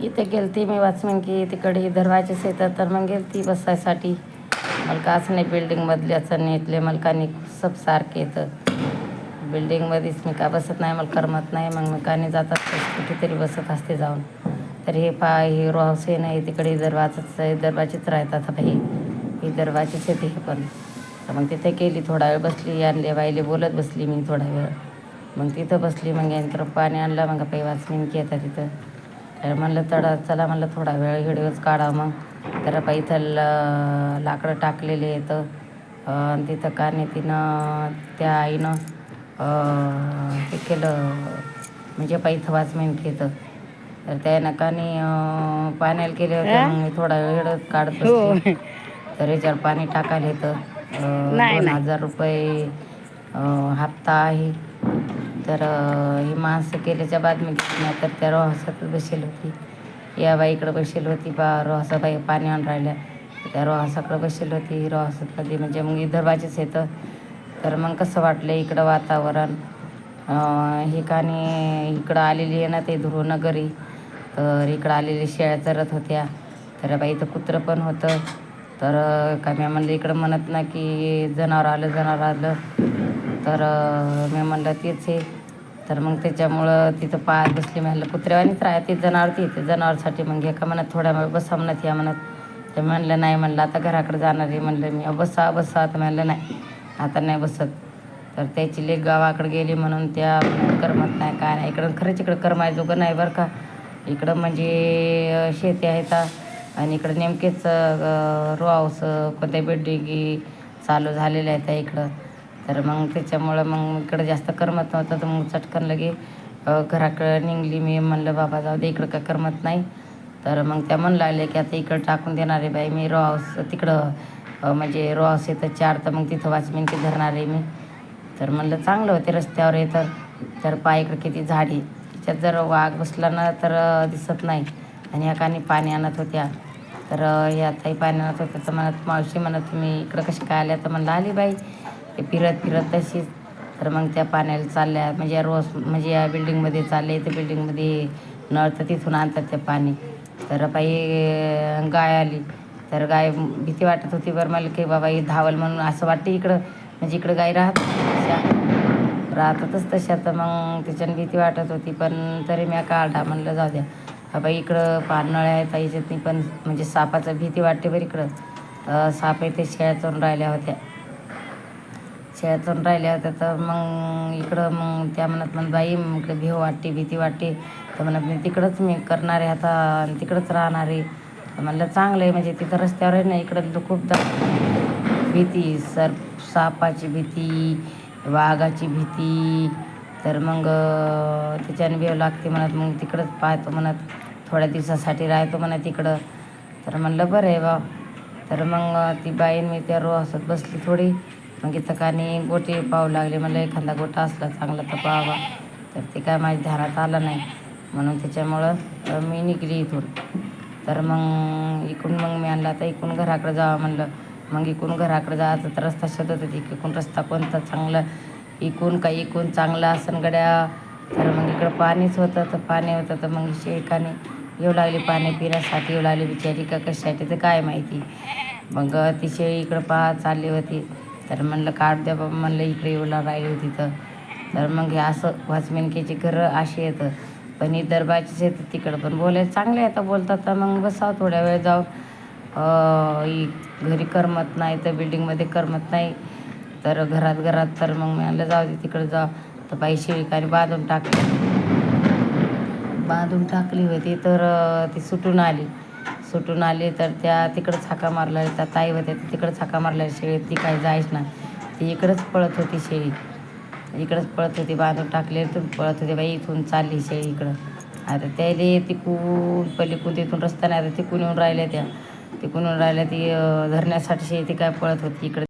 इथे गेलती मी वॉचमॅन की तिकडे दरवाजेच येतात तर मग गेलती बसायसाठी. मला का असं नाही बिल्डिंगमधल्याचं नाही, इथले मलकानी सब सारखे येतं. बिल्डिंगमध्येच मी का बसत नाही, मला करमत नाही. मग मी का नाही जातात कुठेतरी बसत असते जाऊन. तर हे हे रो हाऊस आहे नाही, तिकडे दरवाजेच राहतात बाई, ही दरवाजेच येते हे पण. तर मग तिथे गेली, थोडा वेळ बसली, आणले बाईले बोलत बसली मी थोडा वेळ. मग तिथं बसली, मग नंतर पाणी आणलं. मग काही वाचमीन की येतात तिथं. तर म्हणलं चला म्हणलं थोडा वेळ व्हिडिओच काढा. मग तर बाई इथं लाकडं टाकलेले येतं. आणि तिथं का नाही तिनं त्या आईनं हे केलं म्हणजे इथं वाचमीन की येतं. तर त्यानं का नाही पाण्याला केले होते. मग मी थोडा वेळ काढत बसली. तर याच्यावर पाणी टाकायला येतं. 2,000 रुपये हप्ता आहे. तर ही माणसं केल्याच्या बाद मी घेतली. तर त्या रोहासातच बसेल होती. या बाईकडं बसेल होती रोहासा बाई पाणी आणून राहिल्या. त्या रोहासाकडं बसेल होती. रोहासातमध्ये म्हणजे मग दरवाजेच येतं. तर मग कसं वाटलं इकडं वातावरण. हे कानी इकडं आलेली आहे ना ते ध्रुवनगरी. तर इकडं आलेली शेळ्या चरत होत्या. तर बाई इथं कुत्रं पण होतं. तर काय मी म्हणलं इकडं म्हणत ना की जनावर आलं. तर मी म्हणलं तेच आहे. तर मग त्याच्यामुळं तिथं पायात बसली. म्हणलं कुत्र्यावानीच राहते जनावर ते जनावरसाठी. मग एका म्हणत थोड्या वेळ बसा म्हणत या म्हणत. ते म्हणलं नाही, म्हणलं आता घराकडे जाणार आहे म्हणलं मी. बसा तर म्हणलं नाही आता नाही बसत. तर त्याची लेक गावाकडे गेली म्हणून त्या करमत नाही काय नाही. खरंच इकडं करमायजोगं नाही बरं का. इकडं म्हणजे शेती आहेत आणि इकडं नेमकेच रो हाऊस कोणत्या बिल्डिंगी चालू झालेल्या आहेत इकडं. तर मग त्याच्यामुळं मग इकडं जास्त करमत नव्हतं. तर मग चटकन लगे घराकडं निघली मी. म्हणलं बाबा जाऊ दे इकडं काय करमत नाही. तर मग त्या म्हणू लागले की आता इकडं टाकून देणार आहे बाई मी रो हाऊस तिकडं. म्हणजे रो हाऊस येतं 4 तर मग तिथं वॉचमॅन की धरणार आहे मी. तर म्हणलं चांगलं होते रस्त्यावर येतं. तर पायकडं किती झाडी, तिच्यात जर वाघ बसला ना तर दिसत नाही. आणि ह्या कानी पाणी आणत होत्या. तर ह्या ताई पाणी आणत होत्या. तर म्हणत मावशी म्हणत तुम्ही इकडं कशी काय आल्या. तर म्हणलं आली बाई ते फिरत तशीच. तर मग त्या पाण्याला चालल्या म्हणजे म्हणजे या बिल्डिंगमध्ये चालले. तर बिल्डिंगमध्ये नळ तर तिथून आणतात ते पाणी. तर बाई गाय आली. तर गाय भीती वाटत होती बरं मला की बाबा ही धावल म्हणून असं वाटतं इकडं. म्हणजे इकडं गाय राहतातच तशा. तर मग त्याच्याने भीती वाटत होती. पण तरी मी काढा म्हणलं जाऊ द्या बाबा इकडं पाननळ्या आहेत याच्यातनी पण म्हणजे सापाचं भीती वाटते बरं इकडं. साप येते शेळ्या चरून राहिल्या होत्या. तर मग इकडं मग त्या म्हणत बाई इकडे भीती वाटते. तर म्हणत मी तिकडंच मी करणार आहे आता आणि तिकडंच राहणार आहे. तर म्हणलं चांगलं आहे म्हणजे तिथं रस्त्यावर आहे ना इकडं खूप भीती सापाची भीती, वाघाची भीती. तर मग त्याच्याने भेव लागते म्हणत. मग तिकडंच पाहतो म्हणत थोड्या दिवसासाठी राहतो म्हणत तिकडं. तर म्हणलं बरं आहे बा. तर मग ती बाईन मी त्या हसत बसली थोडी. मग इथं कानी गोटे पाहू लागले. म्हणलं एखादा गोटा असला चांगला तर पाहावा. तर ते काय माझ्या ध्यानात आलं नाही म्हणून त्याच्यामुळं मी निघली इथून. तर मग इकडून मग मी आणला आता इकडून घराकडे जावं म्हणलं. मग इकडून घराकडे जायचं तर रस्ता शोधत होती इकडून रस्ता कोणता चांगला इकून चांगला असन गड्या. तर मग इकडं पाणीच होतं. तर पाणी होतं तर मग शेकाने येऊ लागली पाणी पिण्यासाठी येऊ लागली बिचारी का कशासाठी तर काय माहिती. मग ती शेळी इकडं चालली होती. तर म्हणलं काढ द्या बाबा म्हणलं इकडे येऊ राहिली होती. तर मग हे असं वॉचमॅनकीची घरं अशी येतं. पण ही दरबारचीच येतं तिकडं पण बोलायला चांगले येतं बोलतात. तर मग बसावं थोड्या वेळ जाऊन. घरी करमत नाही तर बिल्डिंगमध्ये करमत नाही. तर घरात तर मग मी आणलं जाऊ दे तिकडं जा. तर बाई शेळीकाने बांधून टाकली होती. तर ती सुटून आली. तर त्या तिकडंच हाका मारला. त्या ताई होत्या तिकडंच हाका मारल्या शेळी. ती काही जायच ना ती इकडंच पळत होती शेळी. इकडंच पळत होती बांधून टाकले इथून पळत होती बाई. इथून चालली शेळी इकडं. आता त्याला तिकून पलीकडून तिथून रस्ता नाही आता तिकून येऊन राहिल्या ती धरण्यासाठी शेळी ती काय पळत होती इकडं.